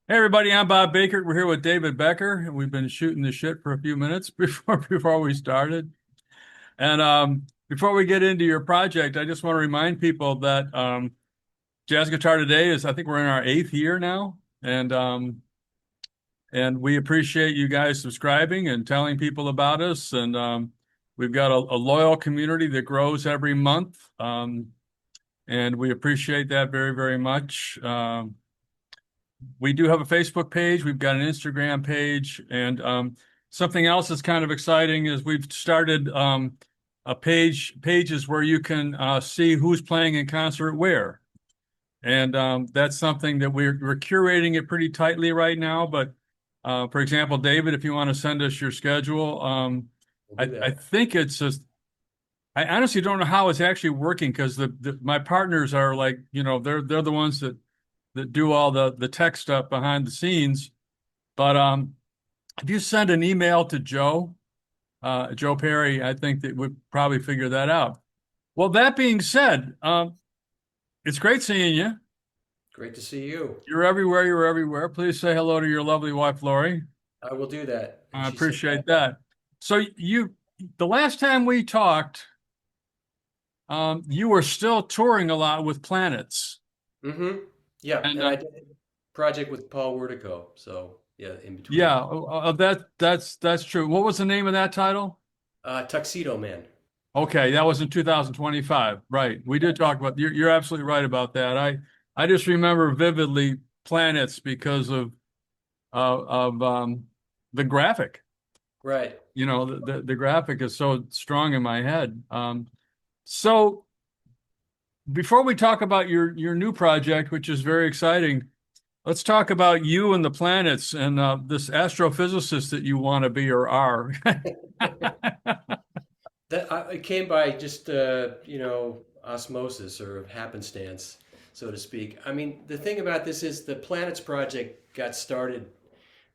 Hey everybody, I'm Bob Bakert. We're here with David Becker, and we've been shooting the shit for a few minutes before we started. And before we get into your project, I just want to remind people that Jazz Guitar Today is, I think we're in our eighth year now, and we appreciate you guys subscribing and telling people about us. And we've got a loyal community that grows every month, and we appreciate that very, very much. We do have a Facebook page. We've got an Instagram page, and something else that's kind of exciting is we've started a pages where you can see who's playing in concert where, and that's something that we're curating it pretty tightly right now. But for example, David, if you want to send us your schedule, We'll do I that. think it's just. I honestly don't know how it's actually working because my partners are like, they're the ones that do all the tech stuff behind the scenes. But if you send an email to Joe Perry, I think that we'd probably figure that out. Well, that being said, it's great seeing you. Great to see you. You're everywhere. You're everywhere. Please say hello to your lovely wife, Lori. I will do that. And I she said appreciate that. that. So the last time we talked, you were still touring a lot with Planets, Mm-hmm. Yeah, and and I did a project with Paul Wertico. So yeah, in between. yeah, that's true. What was the name of that title? Tuxedo Man. Okay, that was in 2025. Right. We did talk about you're absolutely right about that. I just remember vividly planets because of the graphic. Right. The graphic is so strong in my head. So before we talk about your new project, which is very exciting, let's talk about you and the planets and this astrophysicist that you want to be or are. It came by just osmosis or happenstance, so to speak. I mean, the thing about this is the Planets project got started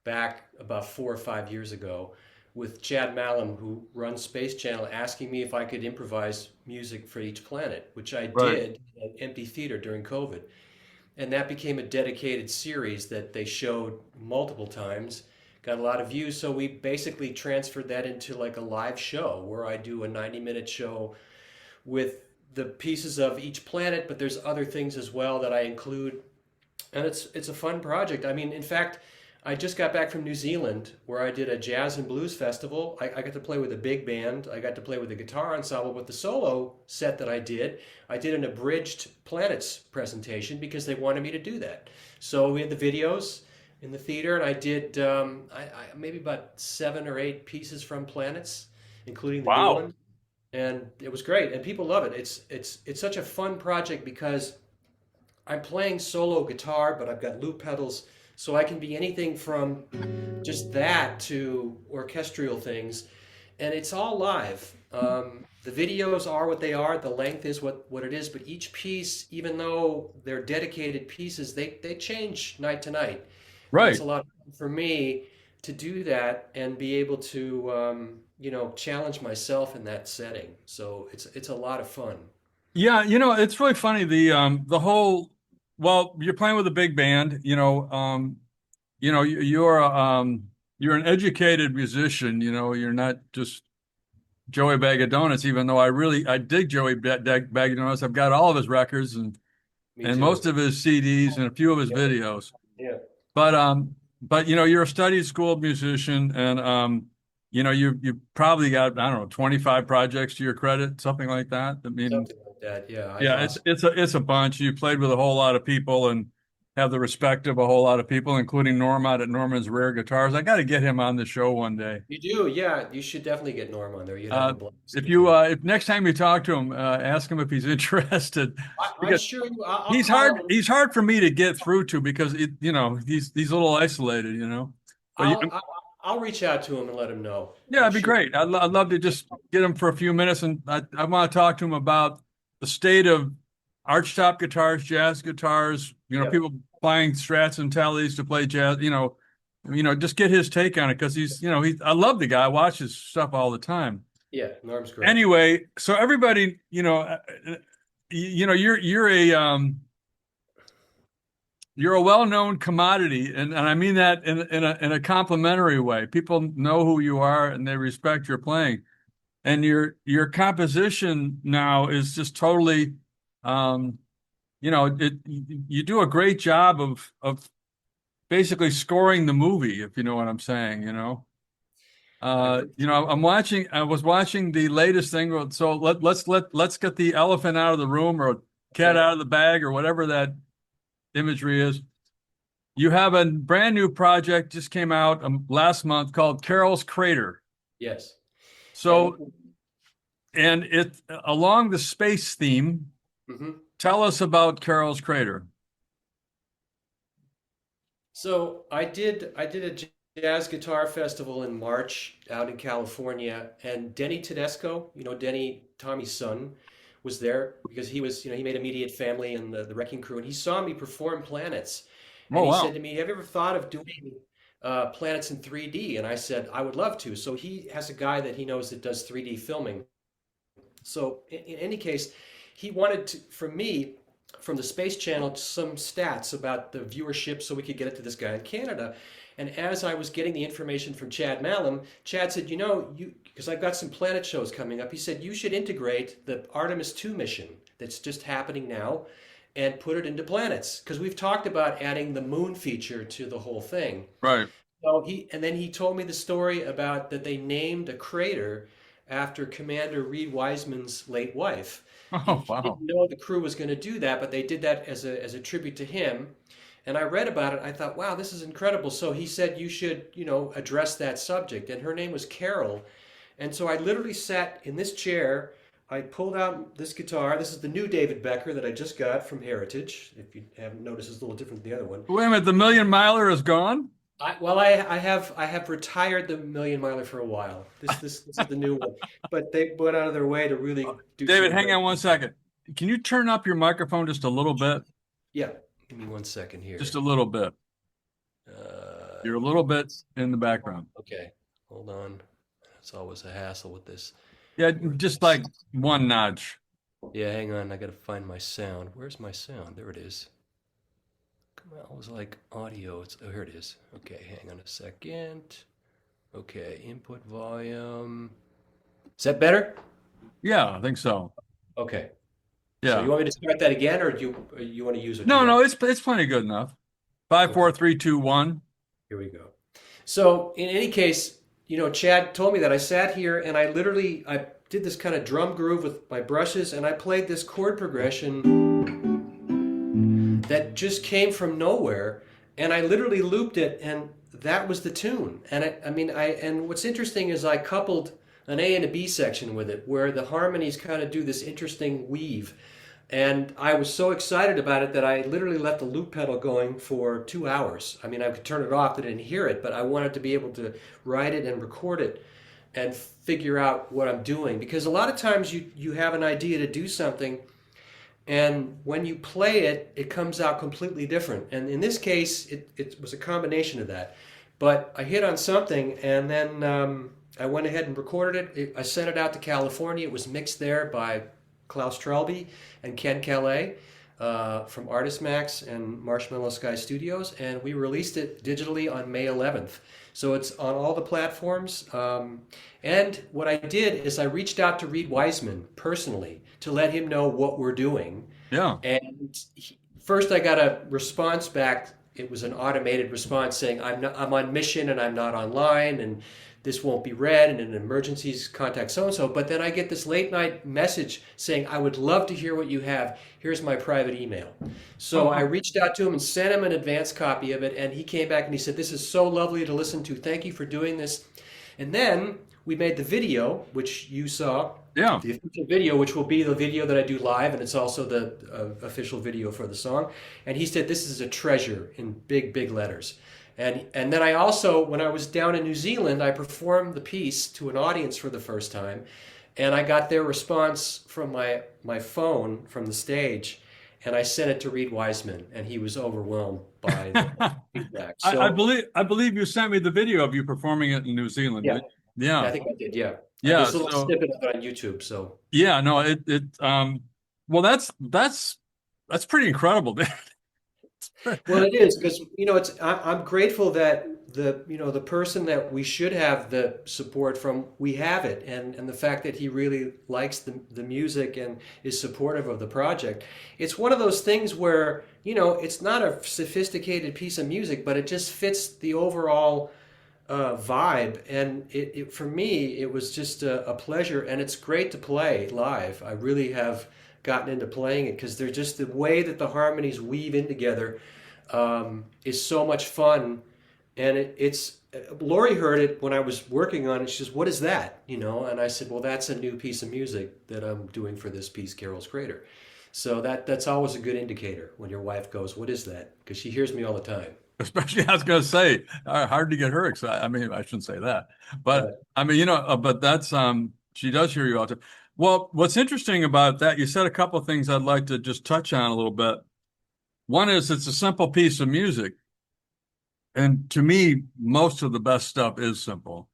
back about 4 or 5 years ago with Chad Mallam, who runs Space Channel, asking me if I could improvise music for each planet, which I Right. did at Empty Theater during COVID. And that became a dedicated series that they showed multiple times, got a lot of views. So we basically transferred that into like a live show where I do a 90-minute show with the pieces of each planet, but there's other things as well that I include, and it's a fun project. I mean, in fact, I just got back from New Zealand where I did a jazz and blues festival. I got to play with a big band. I got to play with a guitar ensemble. But the solo set that I did an abridged Planets presentation because they wanted me to do that. So we had the videos in the theater, and I did maybe about 7 or 8 pieces from Planets, including the new Wow. one, and it was great. And people love it. It's such a fun project because I'm playing solo guitar, but I've got loop pedals, so I can be anything from just that to orchestral things, and it's all live. The videos are what they are, the length is what it is, but each piece, even though they're dedicated pieces, they change night to night, and it's Right. a lot of fun for me to do that and be able to challenge myself in that setting. So it's a lot of fun. Yeah, it's really funny the whole well, you're playing with a big band, you're an educated musician, you're not just Joey Bag of Donuts, even though I dig Bag of Donuts. I've got all of his records Me and most too. of his CDs and a few of his videos. Yeah. But you're a studied school musician and you probably got, I don't know, 25 projects to your credit, something like that. I mean, Something like that. Yeah, it's yeah, awesome. it's a bunch. You played with a whole lot of people and have the respect of a whole lot of people, including Norm out at Norman's Rare Guitars. I got to get him on the show one day. You do, yeah. You should definitely get Norm on there. You'd have a Uh, blast if with you him. if next time you talk to him, ask him if he's interested, I'm because sure I'll he's call hard. him. He's hard for me to get through to because he's a little isolated. But I'll, I'll I'll reach out to him and let him know. yeah, I'm it'd be sure. great. I'd love to just get him for a few minutes, and I want to talk to him about the state of archtop guitars, jazz guitars. Yeah, People buying Strats and Tellys to play jazz. Just get his take on it because I love the guy. I watch his stuff all the time. yeah. Norm's great. Anyway, so everybody, you're a you're a well-known commodity, and I mean that in a complimentary way. People know who you are and they respect your playing. And your composition now is just totally, um, you do a great job of basically scoring the movie, if you know what I'm saying, you know. I appreciate that. I was watching the latest thing. So let's get the elephant out of the room or cat Okay. out of the bag or whatever that imagery is. You have a brand new project just came out last month called Carol's Crater. Yes. And So, and it along the space theme, mhm. tell us about Carol's Crater. So I did a jazz guitar festival in March out in California, and Denny Tedesco, Denny, Tommy's son, was there because he made immediate family in the Wrecking Crew, and he saw me perform Planets, and Oh, he said wow. to me, "Have you ever thought of doing Planets in 3D?" And I said, "I would love to." So he has a guy that he knows that does 3D filming. So in any case, he wanted to, from me, from the Space Channel, some stats about the viewership so we could get it to this guy in Canada. And as I was getting the information from Chad Malum, Chad said, because I've got some planet shows coming up, he said, you should integrate the Artemis 2 mission that's just happening now and put it into planets. Because we've talked about adding the moon feature to the whole thing. Right. And then he told me the story about that they named a crater after Commander Reed Wiseman's late wife. Oh, He wow. didn't know the crew was going to do that, but they did that as a tribute to him. And I read about it. I thought, wow, this is incredible. So he said you should, address that subject. And her name was Carol. And so I literally sat in this chair. I pulled out this guitar. This is the new David Becker that I just got from Heritage. If you haven't noticed, it's a little different than the other one. Wait a minute, the Million Miler is gone? I have retired the Million Miler for a while. This is the new one, but they went out of their way to really do David, some hang great. on one second. Can you turn up your microphone just a little bit? Yeah, give me 1 second Just here. a little bit. You're a little bit in the background. Okay, hold on. It's always a hassle with this. Yeah, Where's just my like sound? one notch. Yeah, hang on. I gotta find my sound. Where's my sound? There it is. Come on, it was like audio. Here it is. Okay, hang on a second. Okay, input volume. Is that better? Yeah, I think so. Okay. So you Yeah. want me to start that again, or do you want to use what you No, no, got? it's plenty good enough. Five, four, Okay, three, two, one. here we go. So in any case, Chad told me that I sat here and I did this kind of drum groove with my brushes and I played this chord progression that just came from nowhere and I literally looped it and that was the tune. And and what's interesting is I coupled an A and a B section with it where the harmonies kind of do this interesting weave. And I was so excited about it that I literally left the loop pedal going for 2 hours. I mean, I could turn it off, I didn't hear it, but I wanted to be able to write it and record it and figure out what I'm doing. Because a lot of times you have an idea to do something, and when you play it, it comes out completely different. And in this case, it was a combination of that. But I hit on something, and then I went ahead and recorded it. I sent it out to California. It was mixed there by Klaus Trelby and Ken Calais from Artist Max and Marshmallow Sky Studios, and we released it digitally on May 11th. So it's on all the platforms. And what I did is I reached out to Reed Wiseman personally to let him know what we're doing. Yeah. And first, I got a response back. It was an automated response saying, I'm on mission and I'm not online, and this won't be read, and in emergencies, contact so and so. But then I get this late night message saying, I would love to hear what you have. Here's my private email. Oh, So I wow. reached out to him and sent him an advance copy of it, and he came back and he said, this is so lovely to listen to. Thank you for doing this. And then we made the video, which you saw, Yeah. the official video, which will be the video that I do live, and it's also the official video for the song. And he said, this is a treasure in big, big letters. And then I also, when I was down in New Zealand, I performed the piece to an audience for the first time, and I got their response from my phone from the stage, and I sent it to Reed Wiseman, and he was overwhelmed by the I, feedback. I So believe I believe you sent me the video of you performing it in New Zealand. yeah, I Yeah. think I did. Yeah, Yeah. there's a little So snippet of it on YouTube. So yeah, no, well that's pretty incredible. Well, it is because I'm grateful that the person that we should have the support from, we have it, and the fact that he really likes the music and is supportive of the project. It's one of those things where it's not a sophisticated piece of music, but it just fits the overall vibe, and for me it was just a pleasure, and it's great to play live. I really have gotten into playing it because they're just the way that the harmonies weave in together is so much fun. And it's Lori heard it when I was working on it. She says, "What is that?" And I said, "Well, that's a new piece of music that I'm doing for this piece, Carol's Crater." So that's always a good indicator when your wife goes, "What is that?" Because she hears me all the time. Especially, I was going to say, hard to get her excited. I mean, I shouldn't say that, but Right. I mean, but that's she does hear you all the time. Well, what's interesting about that, you said a couple of things I'd like to just touch on a little bit. One is it's a simple piece of music, and to me, most of the best stuff is simple.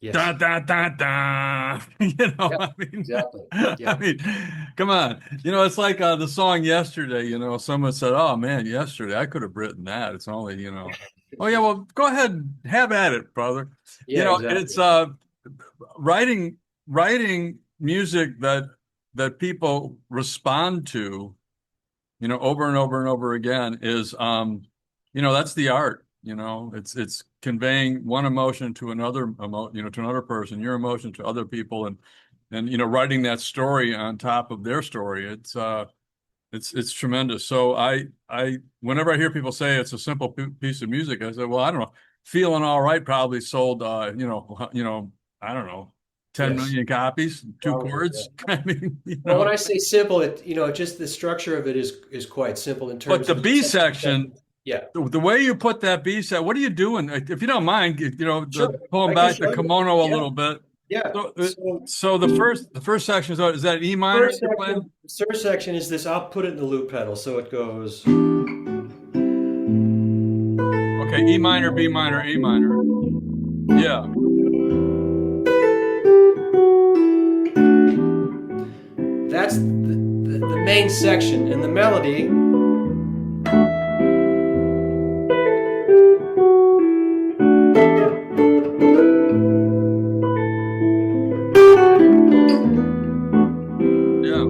Da Yes. da da da. Yep. I mean, Exactly. I Yeah. mean, come on. It's like the song yesterday. Someone said, "Oh man, yesterday I could have written that." It's only, oh yeah, well, go ahead, have at it, brother. Yeah. It's Exactly. writing music that people respond to, over and over and over again is that's the art. It's conveying one emotion to to another person, your emotion to other people, and writing that story on top of their story. It's tremendous. So I whenever I hear people say it's a simple piece of music, I say, well, I don't know. Feeling All Right probably sold I don't know, 10 Yes. million copies, two Probably. Yeah. chords. I mean, Well, when I say simple, just the structure of it is quite simple in but terms the of the B section section, sections. Yeah. the way you put that B set, what are you doing? If you don't mind, Sure. pulling I can back the show you. kimono a Yeah. little bit. Yeah. So, So so the first section is that E minor first you're section, playing? first section is this. I'll put it in the loop pedal, so it goes. Okay, E minor, B minor, A minor. Yeah. That's the main section, and the melody. Yeah.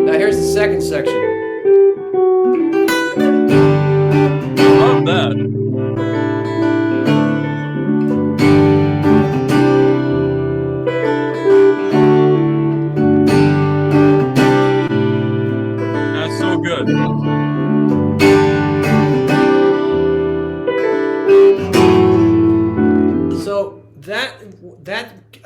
Now here's the second section. Love that. That's so good. So that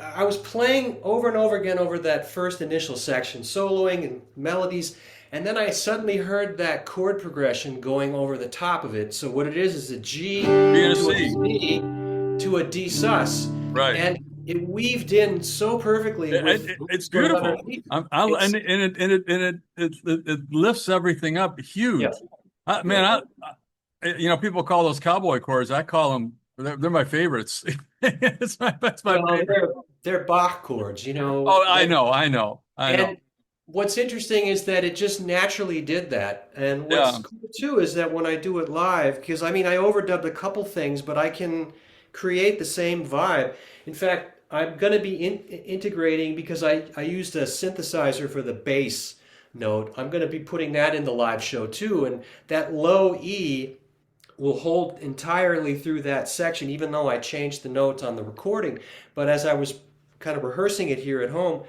I was playing over and over again over that first initial section, soloing and melodies, and then I suddenly heard that chord progression going over the top of it. So what it is a G B and a to a C. C to a D sus, Right. and it weaved in so perfectly with It's what's beautiful. underneath. And It's it lifts everything up yeah, huge. yeah. Man, people call those cowboy chords. I call them. They're my favorites. That's my Well, favorite. they're Bach chords, Oh, I know. and what's interesting is that it just naturally did that. And what's Yeah. cool too is that when I do it live, because I mean, I overdubbed a couple things, but I can create the same vibe. In fact, I'm going to be integrating because I used a synthesizer for the bass note. I'm going to be putting that in the live show too. And that low E will hold entirely through that section, even though I changed the notes on the recording. But as I was kind of rehearsing it here at home,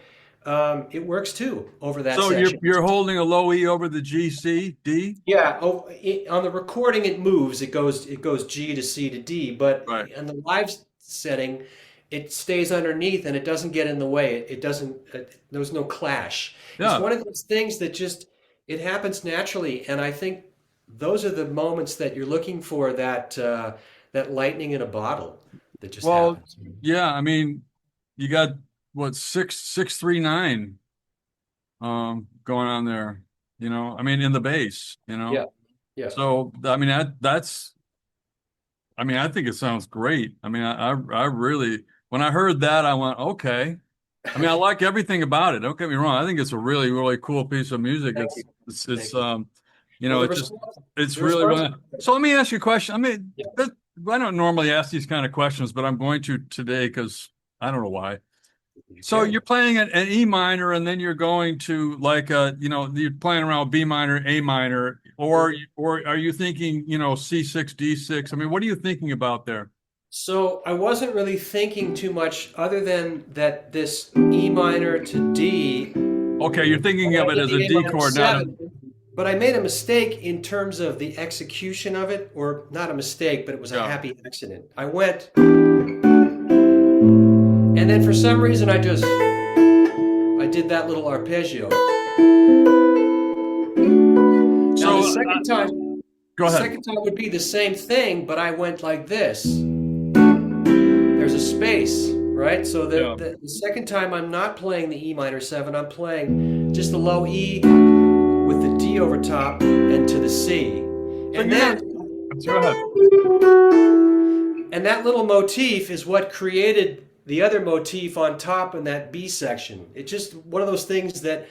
it works too over that So you're section. you're holding a low E over the G, C, D. Yeah, on the recording it moves. It goes G to C to D, but Right. in the live setting, it stays underneath and it doesn't get in the way. It doesn't. There's no clash. It's Yeah. one of those things that just it happens naturally, and I think those are the moments that you're looking for. That lightning in a bottle that just Well, happens. yeah. I mean, you got what 6 6 3 9 going on there. I mean, in the bass. Yeah, yeah. So I mean that's. I mean, I think it sounds great. I mean, I really when I heard that, I went, okay. I mean, I like everything about it. Don't get me wrong. I think it's a really, really cool piece of music. Thank you. It's Thank you. you Well, know, it's the really, response. really. So let me ask you a question. I mean, Yeah. I don't normally ask these kind of questions, but I'm going to today because I don't know why. You So can. you're playing an E minor, and then you're going to like you're playing around B minor, A minor, or are you thinking, C6, D6? I mean, what are you thinking about there? So I wasn't really thinking too much other than that this E minor to D, Okay, you're I thinking of want it to get as a the A D minor chord, not a. 7, but I made a mistake in terms of the execution of it, or not a mistake, but it was a Yeah. happy accident. I went, and then for some reason I did that little arpeggio. Now So go the ahead. second time would be the same thing, but I went like this. There's a space, right? So Yeah. the second time I'm not playing the E minor 7, I'm playing just the low E with the D over top and to the C. So And you're not. then Go ahead. and that little motif is what created the other motif on top in that B section. It's just one of those things that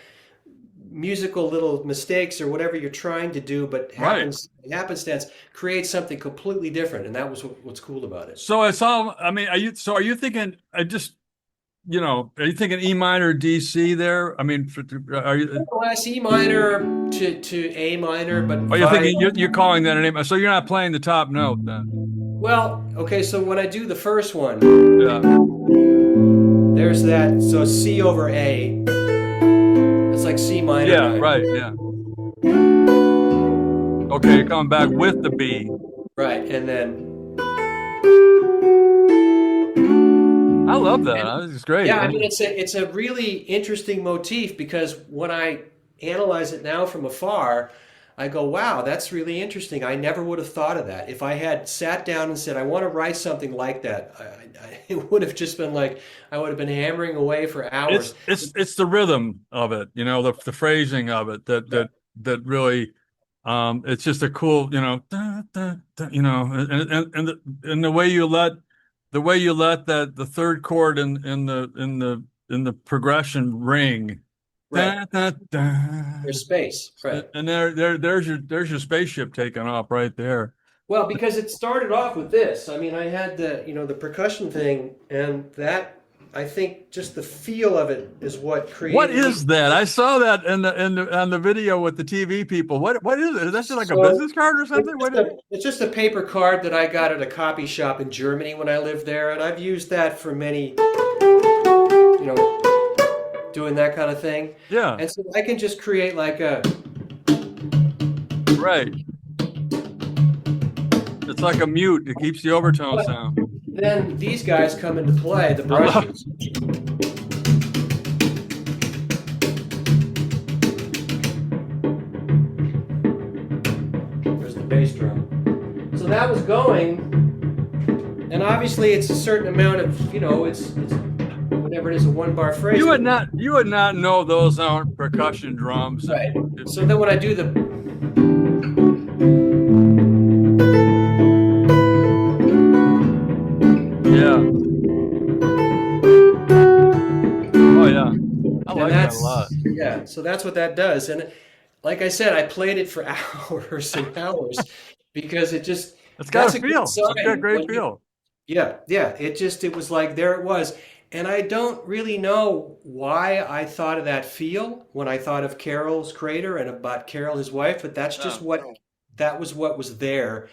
musical little mistakes or whatever you're trying to do, but Right. happenstance creates something completely different, and that was what's cool about it. So it's all. I mean, are you thinking? Are you thinking E minor, D, C there? I mean, are you? Last E minor to A minor, but Are you via thinking you're calling that an A? So you're not playing the top note then? well, okay. So when I do the first one, Yeah. there's that. So C over A. It's like C minor Yeah. 9. Right. Yeah. Okay, you're coming back with the B. Right, and then I love and that. This is great. yeah, I I mean mean, it's a really interesting motif because when I analyze it now from afar, I go, wow, that's really interesting. I never would have thought of that. If I had sat down and said, I want to write something like that, it would have just been like I would have been hammering away for hours. it's the rhythm of it, the phrasing of it that really it's just a cool, da, da, da, and the way you let that the third chord in the progression ring. Right. Da, da, da. There's space. Right. And there's your spaceship taking off right there. Well, because it started off with this. I mean, I had the percussion thing, and that I think just the feel of it is what What created me. is that? I saw that in the on the video with the TV people. What is it? Is that just like a So business card or something? What is it's just a paper card that I got at a copy shop in Germany when I lived there, and I've used that for many, doing that kind of thing. Yeah, And so I can just create like a right. It's like a mute. It keeps the overtone but sound. then these guys come into play, the I love. brushes. There's the bass drum. So that was going, and obviously it's a certain amount of, it's whatever it is, a 1 bar phrase. You would not know those aren't percussion drums. Right. So then when I do the Yeah. Oh yeah. I and like that a lot. yeah, so that's what that does. And like I said, I played it for hours and hours because It's got that's a a good feel. It's got a sign great when you feel. yeah, yeah. It was like there it was. And I don't really know why I thought of that feel when I thought of Carol's Crater and about Carol, his wife, but that's Yeah. just that was what was there.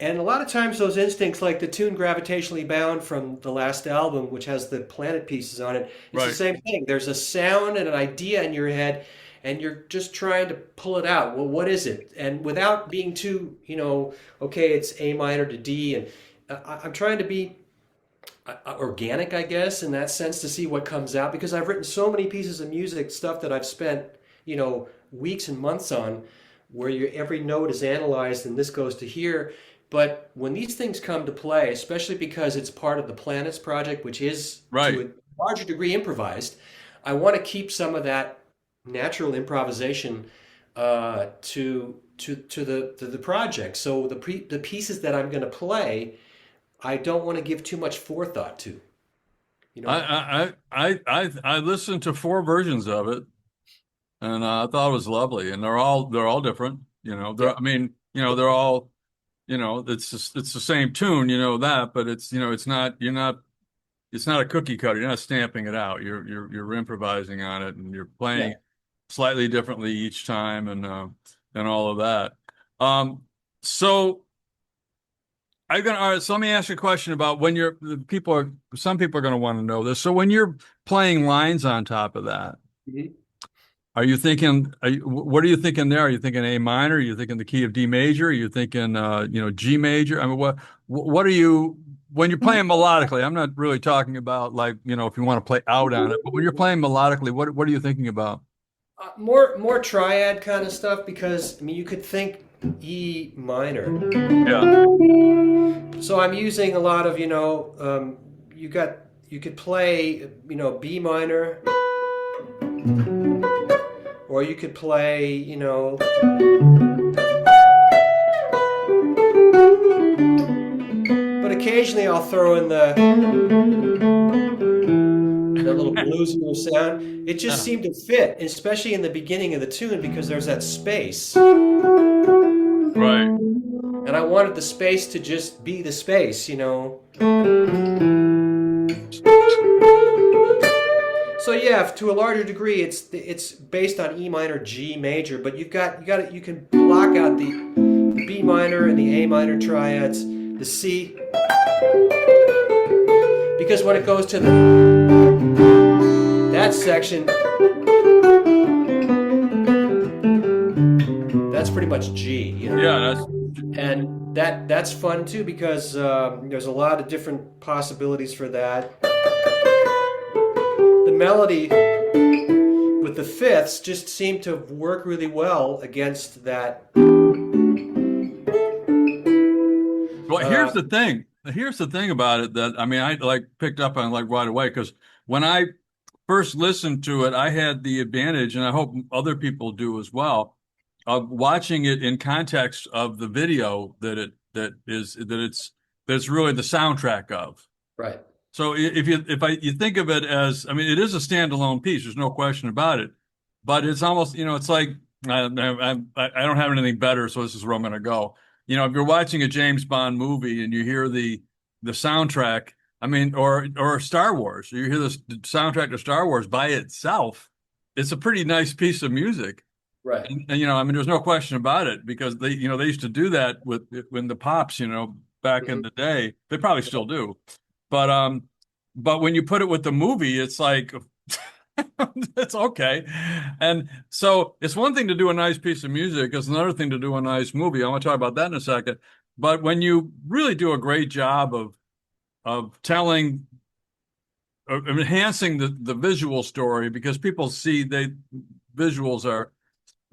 And a lot of times those instincts, like the tune Gravitationally Bound from the last album, which has the planet pieces on it, it's the Right. same thing. There's a sound and an idea in your head, and you're just trying to pull it out. Well, what is it? And without being too, okay, it's A minor to D. And I'm trying to be organic, I guess, in that sense to see what comes out because I've written so many pieces of music, stuff that I've spent, weeks and months on, where every note is analyzed and this goes to here. But when these things come to play, especially because it's part of the Planets project, which is to Right. a larger degree improvised, I want to keep some of that natural improvisation to the project. So the pieces that I'm going to play, I don't want to give too much forethought to. You know, I listened to four versions of it, and I thought it was lovely. And they're all different. yeah, I mean, they're all, it's the same tune, that, but it's not it's not a cookie cutter. You're not stamping it out. You're improvising on it, and you're yeah. playing slightly differently each time, and all of that. Um, so all right, so let me ask you a question about when some people are going to want to know this. So when you're playing lines on top of that, Mhm. what are you thinking there? Are you thinking A minor? Are you thinking the key of D major? Are you thinking, G major? I mean, what are you, when you're playing melodically? I'm not really talking about like, if you want to play out on it, but when you're playing melodically, what are you thinking about? More triad kind of stuff because I mean you could think E minor. Yeah. So I'm using a lot of you could play B minor, or you could play but occasionally I'll throw in the little bluesier sound. It just Yeah. seemed to fit, especially in the beginning of the tune because there's that space. Right. And I wanted the space to just be the space. So yeah, to a larger degree, it's based on E minor, G major, but you can block out the B minor and the A minor triads, the C, because when it goes to that section, that's pretty much G. Yeah, that's And that's fun too because there's a lot of different possibilities for that. The melody with the fifths just seemed to work really well against that. Well, Uh, here's the thing about it that I mean I like picked up on like right away because when I first listened to it, I had the advantage, and I hope other people do as well, of watching it in context of the video that's really the soundtrack of. right. So if you think of it as, I mean, it is a standalone piece. There's no question about it, but it's almost, it's like I don't have anything better, so this is where I'm going to go. If you're watching a James Bond movie and you hear the soundtrack, I mean, or Star Wars, you hear the soundtrack to Star Wars by itself, it's a pretty nice piece of music. Right. And I mean, there's no question about it because they used to do that when the pops, back in Mhm. the day. They probably still do. But when you put it with the movie, it's like it's okay. And so it's one thing to do a nice piece of music, it's another thing to do a nice movie. I want to talk about that in a second. But when you really do a great job of telling of enhancing the visual story, because people see visuals are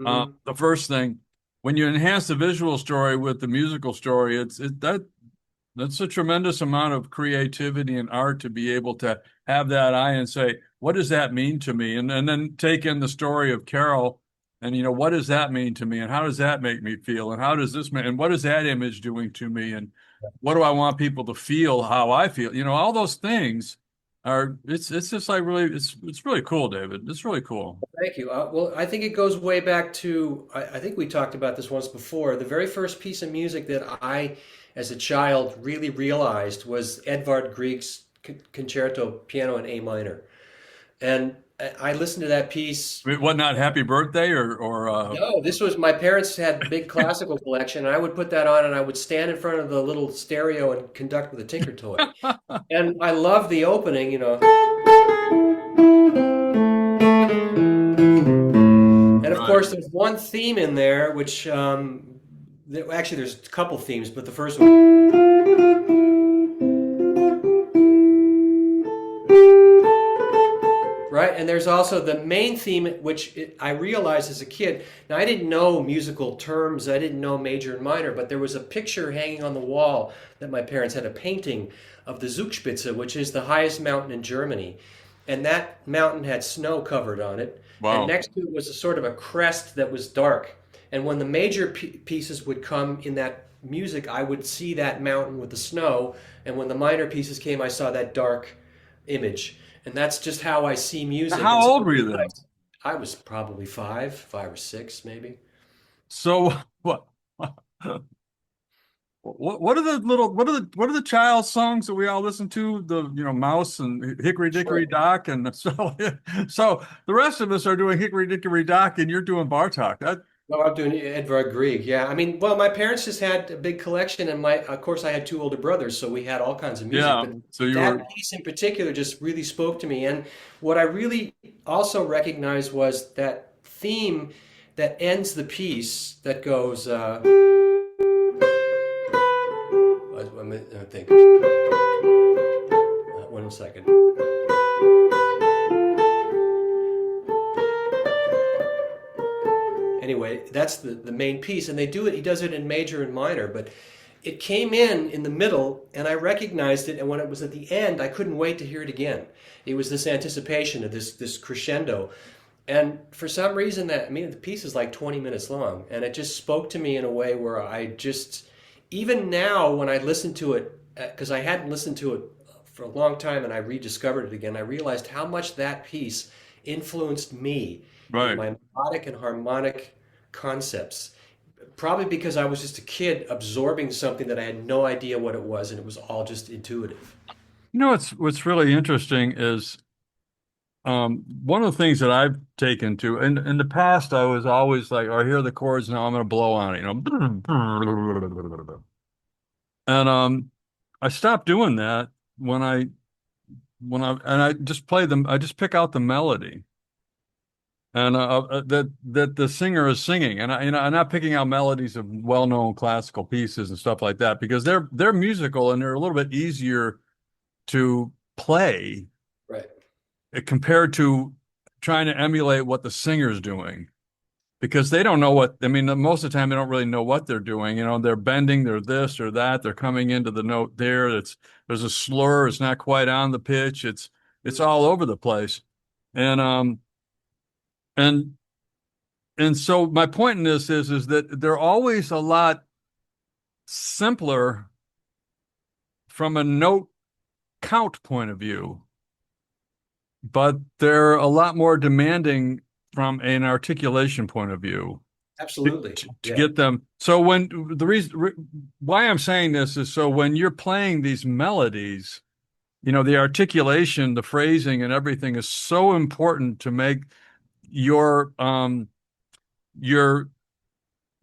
Mhm. the first thing. When you enhance the visual story with the musical story, that's a tremendous amount of creativity and art to be able to have that eye and say, what does that mean to me? And then take in the story of Carol and, what does that mean to me? And how does that make me feel? And how does this mean? And what is that image doing to me? And what do I want people to feel how I feel? All those things it's just like really, it's really cool, David. It's really cool. Thank you. Well, I think it goes way back to, I think we talked about this once before. The very first piece of music that I, as a child, really realized was Edvard Grieg's Concerto Piano in A minor. And I listened to that piece. I mean, what not Happy Birthday or No, this was my parents had big classical collection. And I would put that on and I would stand in front of the little stereo and conduct with a Tinker Toy. And I love the opening. And of right. course, there's one theme in there, which actually there's a couple themes, but the first one, right? And there's also the main theme, which I realized as a kid. Now, I didn't know musical terms, I didn't know major and minor, but there was a picture hanging on the wall that my parents had, a painting of the Zugspitze, which is the highest mountain in Germany. And that mountain had snow covered on it. And Wow. next to it was a sort of a crest that was dark. And when the major pieces would come in that music, I would see that mountain with the snow. And when the minor pieces came, I saw that dark image, and that's just how I see music. And How so old were you then? I was probably five or six, maybe. So what? What are the little what are the child songs that we all listen to? The Mouse and Hickory Dickory Sure. Dock, and so the rest of us are doing Hickory Dickory Dock, and you're doing Bartok. That No, I'm doing Edvard Grieg. Yeah, I mean, well, my parents just had a big collection, and of course, I had two older brothers, so we had all kinds of music. yeah. But So you that were piece in particular just really spoke to me. And what I really also recognized was that theme that ends the piece that goes. I think. One second. Anyway, that's the main piece, and they do it. He does it in major and minor, but it came in the middle, and I recognized it. And when it was at the end, I couldn't wait to hear it again. It was this anticipation of this crescendo, and for some reason, that I mean, the piece is like 20 minutes long, and it just spoke to me in a way where I just, even now when I listen to it, because I hadn't listened to it for a long time, and I rediscovered it again, I realized how much that piece influenced me in right. my melodic and harmonic concepts. Probably because I was just a kid absorbing something that I had no idea what it was, and it was all just intuitive. What's really interesting is one of the things that I've taken to in the past I was always like, oh, here are the chords, now I'm going to blow on it, and I stopped doing that when I just play them. I just pick out the melody and that the singer is singing, and I'm not picking out melodies of well-known classical pieces and stuff like that because they're musical and they're a little bit easier to play Right. compared to trying to emulate what the singer's doing because they don't know what I mean. Most of the time, they don't really know what they're doing. They're bending, they're this or that, they're coming into the note there. There's a slur, it's not quite on the pitch. It's all over the place, and and and so my point in this is that they're always a lot simpler from a note count point of view, but they're a lot more demanding from an articulation point of view Absolutely. to Yeah. get them. So when the reason why I'm saying this is so when you're playing these melodies, the articulation, the phrasing, and everything is so important to make your your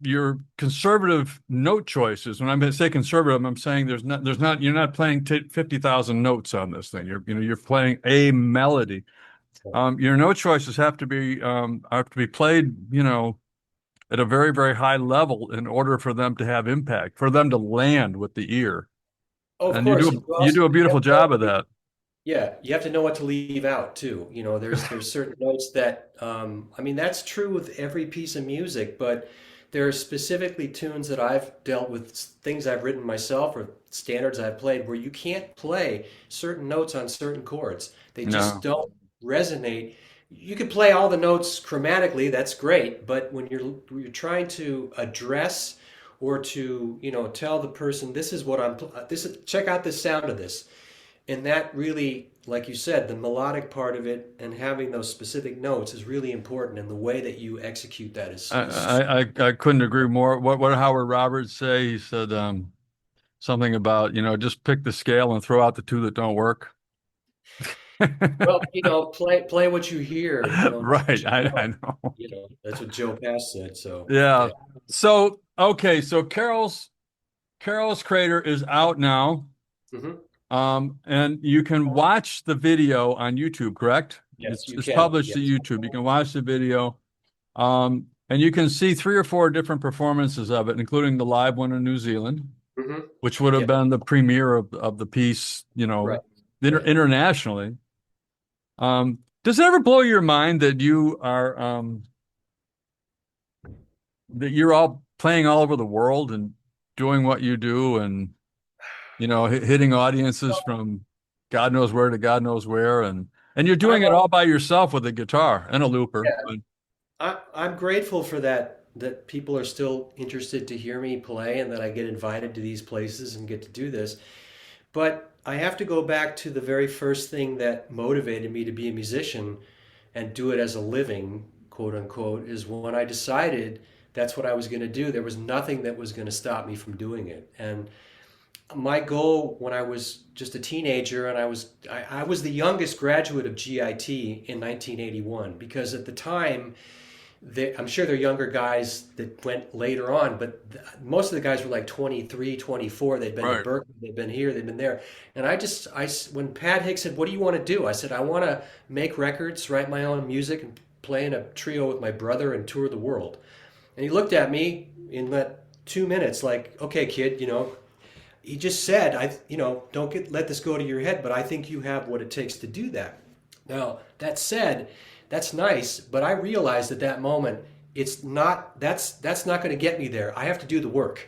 your conservative note choices. When I say conservative, I'm saying there's not you're not playing 50,000 notes on this thing. You're playing a melody. Your note choices have to be played, at a very, very high level in order for them to have impact, for them to land with the ear. Oh, of And you do course. a, And you you also do a you have beautiful to know job what of that. yeah, you have to know what to leave out too. There's certain notes that I mean that's true with every piece of music, but there are specifically tunes that I've dealt with, things I've written myself or standards I've played where you can't play certain notes on certain chords. They just No. don't resonate. You can play all the notes chromatically, that's great, but when you're trying to address or to, tell the person this is what this is, check out the sound of this. And that really, like you said, the melodic part of it and having those specific notes is really important. And the way that you execute that I, is I couldn't agree more. What did Howard Roberts say? He said something about, just pick the scale and throw out the two that don't work. well, play what you hear, not what Right. you I know. know. That's what Joe Pass said. So Yeah. yeah. So, okay. So Carol's Crater is out now. Hmm. And you can watch the video on YouTube, correct? Yes, you It's can. published to Yes. YouTube. You can watch the video. And you can see three or four different performances of it, including the live one in New Zealand, Hmm. which would have Yep. been the premiere of the piece, Right. Right. internationally. Does it ever blow your mind that you're all playing all over the world and doing what you do and hitting audiences from God knows where to God knows where, and you're doing I'm it all by yourself with a guitar and a looper. yeah, I'm grateful for that people are still interested to hear me play and that I get invited to these places and get to do this. But I have to go back to the very first thing that motivated me to be a musician and do it as a living, quote unquote, is when I decided that's what I was going to do. There was nothing that was going to stop me from doing it. And my goal when I was just a teenager, and I was the youngest graduate of GIT in 1981, because at the time, I'm sure there are younger guys that went later on, but most of the guys were like 23, 24. They'd been to Right. Berkeley, they'd been here, they'd been there. And when Pat Hicks said, "What do you want to do?" I said, "I want to make records, write my own music, and play in a trio with my brother and tour the world." And he looked at me in that 2 minutes, like, "Okay, kid, he just said, don't let this go to your head, but I think you have what it takes to do that." Now, that said, that's nice, but I realized at that moment, that's not going to get me there. I have to do the work.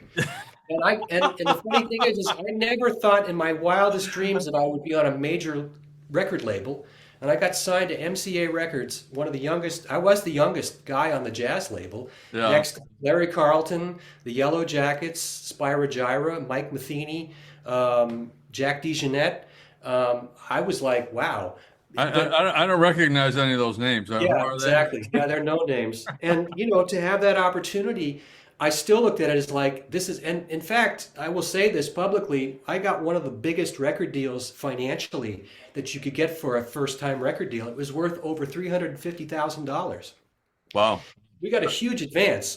And the funny thing is I never thought in my wildest dreams that I would be on a major record label. And I got signed to MCA Records, one of the youngest. I was the youngest guy on the jazz label. Yeah. Next, Larry Carlton, the Yellow Jackets, Spyro Gyra, Mike Matheny, Jack DeJohnette. I was like, wow. But I don't recognize any of those names. Who yeah, are they? exactly. Yeah, they're no names. And, to have that opportunity, I still looked at it as like, and in fact, I will say this publicly, I got one of the biggest record deals financially that you could get for a first time record deal. It was worth over $350,000. Wow. We got a huge advance.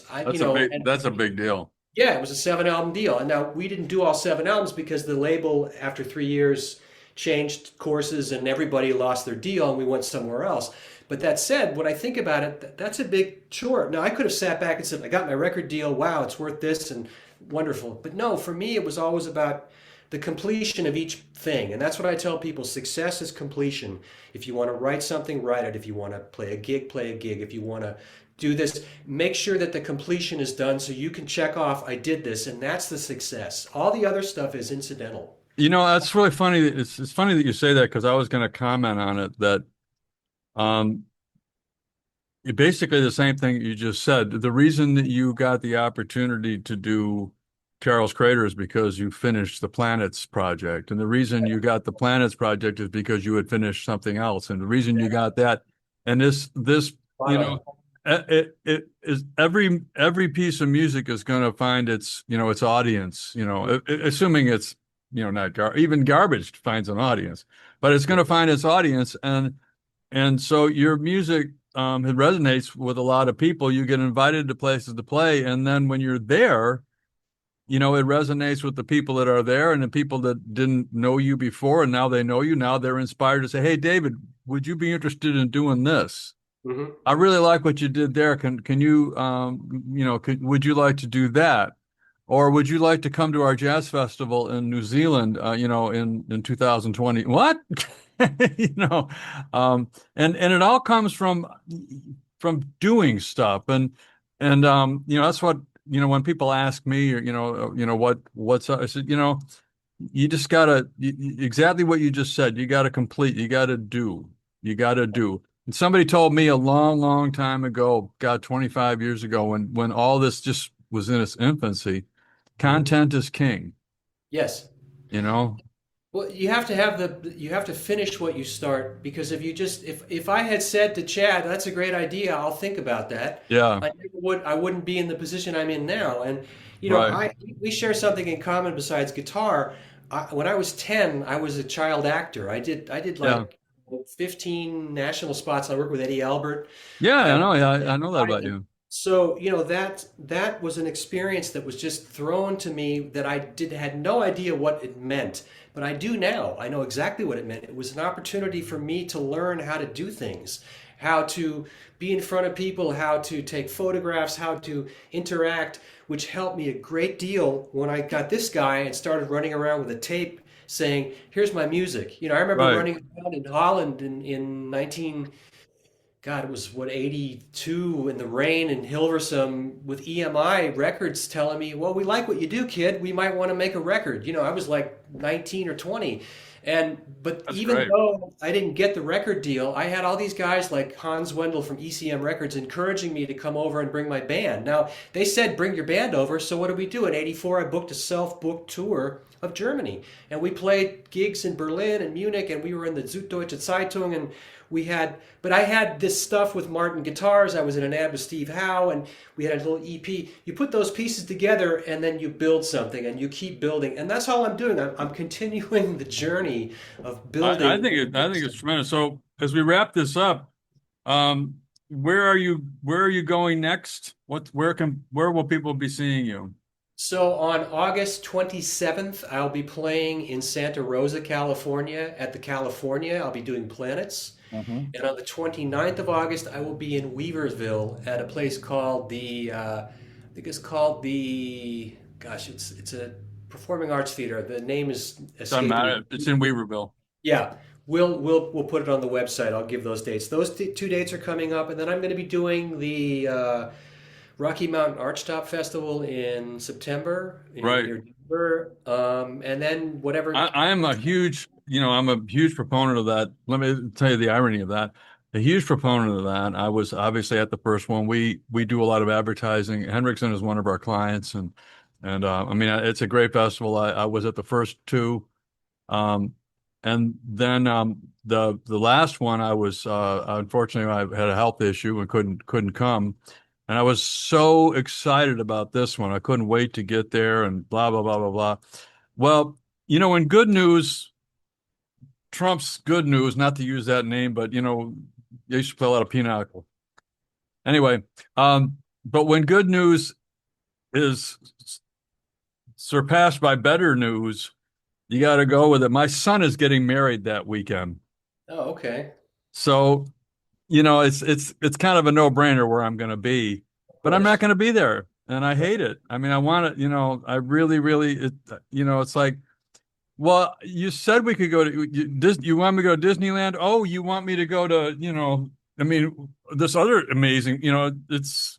That's a big deal. Yeah, it was a 7 album deal. And now we didn't do all 7 albums because the label, after 3 years, changed courses and everybody lost their deal and we went somewhere else. But that said, when I think about it, that's a big chore. Now, I could have sat back and said, "I got my record deal. Wow, it's worth this and wonderful." But no, for me, it was always about the completion of each thing. And that's what I tell people. Success is completion. If you want to write something, write it. If you want to play a gig, play a gig. If you want to do this, make sure that the completion is done so you can check off, "I did this," and that's the success. All the other stuff is incidental. That's really funny. It's funny that you say that because I was going to comment on it that um basically the same thing you just said. The reason that you got the opportunity to do Carol's Crater is because you finished the Planets project. And the reason you got the Planets project is because you had finished something else. And the reason you got that, and this, Wow. it is every piece of music is going to find its audience, assuming it's, not even garbage finds an audience, but it's going to find its audience. And so your music, it resonates with a lot of people. You get invited to places to play, and then when you're there, it resonates with the people that are there and the people that didn't know you before, and now they know you. Now they're inspired to say, "Hey, David, would you be interested in doing this? Hmm. I really like what you did there. Can you, would you like to do that? Or would you like to come to our jazz festival in New Zealand, in 2020?" What? You know, and it all comes from doing stuff. And that's what, when people ask me, or, what's up, I said, you just gotta, exactly what you just said, you gotta complete, you gotta do. And somebody told me a long, long time ago, God, 25 years ago, when all this just was in its infancy, Hmm. content is king, Yes. you know? Well, you have to finish what you start, because if I had said to Chad, "That's a great idea, I'll think about that," Yeah, I wouldn't be in the position I'm in now. And right. I we share something in common besides guitar. When I was 10, I was a child actor. I did Yeah. like 15 national spots. I worked with Eddie Albert. Yeah, I And, know. Yeah, and I know that about I, you. so, that was an experience that was just thrown to me that had no idea what it meant, but I do now. I know exactly what it meant. It was an opportunity for me to learn how to do things, how to be in front of people, how to take photographs, how to interact, which helped me a great deal when I got this guy and started running around with a tape saying, "Here's my music." I remember Right. running around in Holland in 19 God, it was what, 82 in the rain in Hilversum with EMI Records telling me, "Well, we like what you do, kid. We might want to make a record." I was like 19 or 20. But That's even great. though I didn't get the record deal, I had all these guys like Hans Wendel from ECM Records encouraging me to come over and bring my band. Now, they said, "Bring your band over." So what did we do? In 84, I booked a self-booked tour of Germany. And we played gigs in Berlin and Munich, and we were in the Süddeutsche Zeitung, and but I had this stuff with Martin guitars. I was in an ad with Steve Howe, and we had a little EP. You put those pieces together, and then you build something, and you keep building, and that's all I'm doing. I'm continuing the journey of building. I think it's tremendous. So as we wrap this up, um, where are you going next? Where will people be seeing you? So on August 27th, I'll be playing in Santa Rosa, California at the California. I'll be doing Planets. Mhm. And on the 29th of August, I will be in Weaversville at a place called I think it's called gosh, it's a performing arts theater. The name is Doesn't escaping matter. me. It's in Weaverville. Yeah, we'll put it on the website. I'll give those dates. Those two dates are coming up, and then I'm going to be doing the Rocky Mountain Archtop Festival in September Right. near Denver, and then whatever. I am a huge, I'm a huge proponent of that. Let me tell you the irony of that. A huge proponent of that. I was obviously at the first one. We do a lot of advertising. Hendrickson is one of our clients, and I mean it's a great festival. I was at the first two, um, and then the last one I was unfortunately I had a health issue and couldn't come, and I was so excited about this one. I couldn't wait to get there and blah blah blah blah blah. Well, in good news, Trump's good news, not to use that name, but they used to play a lot of pinochle. Anyway, but when good news is surpassed by better news, you got to go with it. My son is getting married that weekend. Oh, okay, So, it's kind of a no-brainer where I'm going to be, of but I'm not course. going to be there, and I hate it. I mean, I want it, I really, really, it's like, well, you said we could go to you want me to go to Disneyland? Oh, you want me to go to, I mean, this other amazing, it's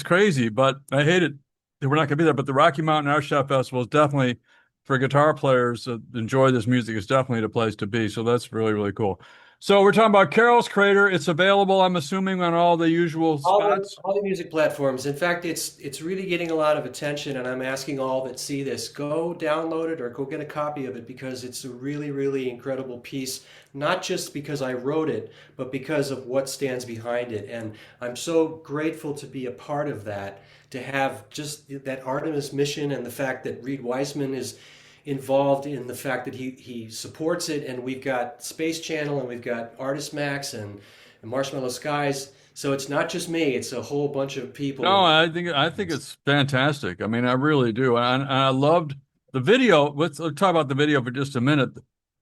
crazy, but I hate it that we're not going to be there. But the Rocky Mountain Art Shop Festival is definitely for guitar players that enjoy this music is definitely the place to be. So that's really, really cool. So we're talking about Carol's Crater. It's available, I'm assuming, on all the usual spots. All the music platforms. In fact, it's really getting a lot of attention, and I'm asking all that see this, go download it or go get a copy of it because it's a really, really incredible piece, not just because I wrote it, but because of what stands behind it. And I'm so grateful to be a part of that, to have just that Artemis mission and the fact that Reed Wiseman is involved in the fact that he supports it, and we've got Space Channel and we've got Artist Max and Marshmallow Skies. So it's not just me; it's a whole bunch of No, people. I think it's fantastic. I mean, I really do. And I loved the video. Let's talk about the video for just a minute.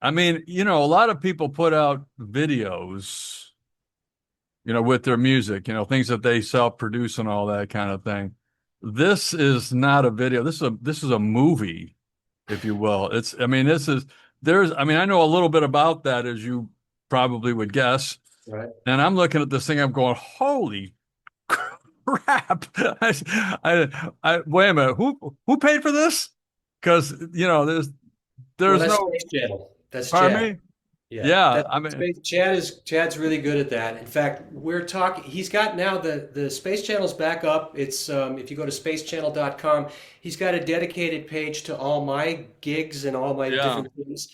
I mean, a lot of people put out videos, with their music, things that they self-produce and all that kind of thing. This is not a video. This is a movie, if you will. I mean, I mean, I know a little bit about that, as you probably would guess. Right. And I'm looking at this thing, I'm going, holy crap. Wait a minute. Who paid for this? Because, Well, there's that's no, Space Channel. That's pardon Chad. me? Yeah, Yeah. that I mean, space. Chad's really good at that. In fact, we're talking. He's got now the Space Channel's back up. It's if you go to spacechannel.com, he's got a dedicated page to all my gigs and all my yeah. different things.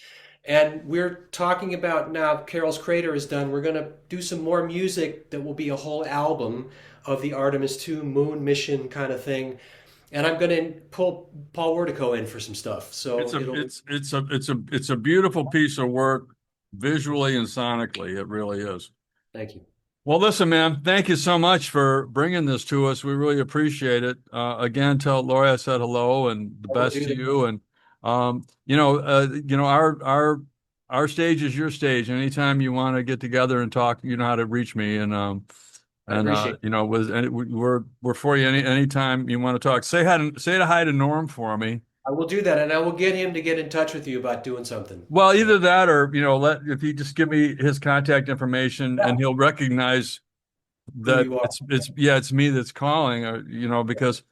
And we're talking about now. Carol's Crater is done. We're gonna do some more music that will be a whole album of the Artemis 2 moon mission kind of thing. And I'm gonna pull Paul Wertico in for some stuff. It's So a it'll. it's a beautiful piece of work visually and sonically. It really is. Thank you. Well, listen, man, thank you so much for bringing this to us. We really appreciate it. Again, tell Lori I said hello and the I will best do to that. you. And our stage is your stage. Anytime you want to get together and talk, you know how to reach me. I appreciate it. We're for you anytime you want to talk. Say hi to Norm for me. I will do that, and I will get him to get in touch with you about doing something. Well, So, either that or let if you just give me his contact information yeah, and he'll recognize who that you are. it's me that's calling, because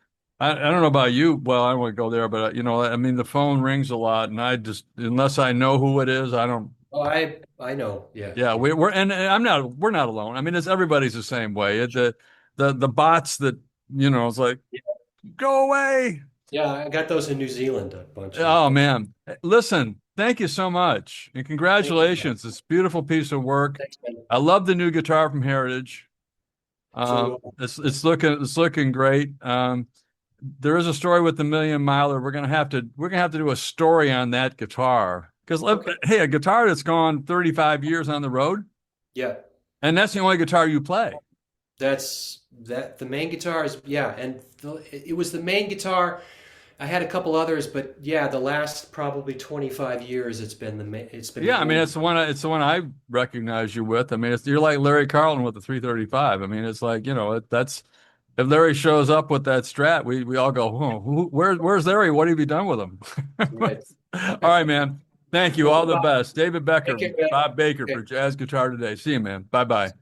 I don't know about you. Well, I don't want to go there, but I mean the phone rings a lot, and I just unless I know who it is, I don't. Oh, I know. Yeah, Yeah, yeah. and we're not alone. I mean, it's everybody's the same way. The bots that it's like go away. Yeah, I got those in New Zealand a bunch of Oh them. man, listen, thank you so much and Thank you, man. congratulations. It's a beautiful piece of work. Thanks, man. I love the new guitar from Heritage. So do I. It's looking great. There is a story with the Million Miler. We're gonna have to do a story on that guitar because Okay. hey, a guitar that's gone 35 years on the road, Yeah. and that's the only guitar you play. That's that. The main guitar is, yeah, and it was the main guitar. I had a couple others, but yeah, the last probably 25 years, it's been the Yeah, I mean main. it's the one I recognize you with. I mean you're like Larry Carlton with the 335. I mean it's like that's if Larry shows up with that Strat, we all go, oh, where's Larry? What have you done with him? Right. All right, man. Thank you. Well, All the best. David take Becker, care, man. Bob Baker Okay. for Jazz Guitar Today. See you, man. Bye bye.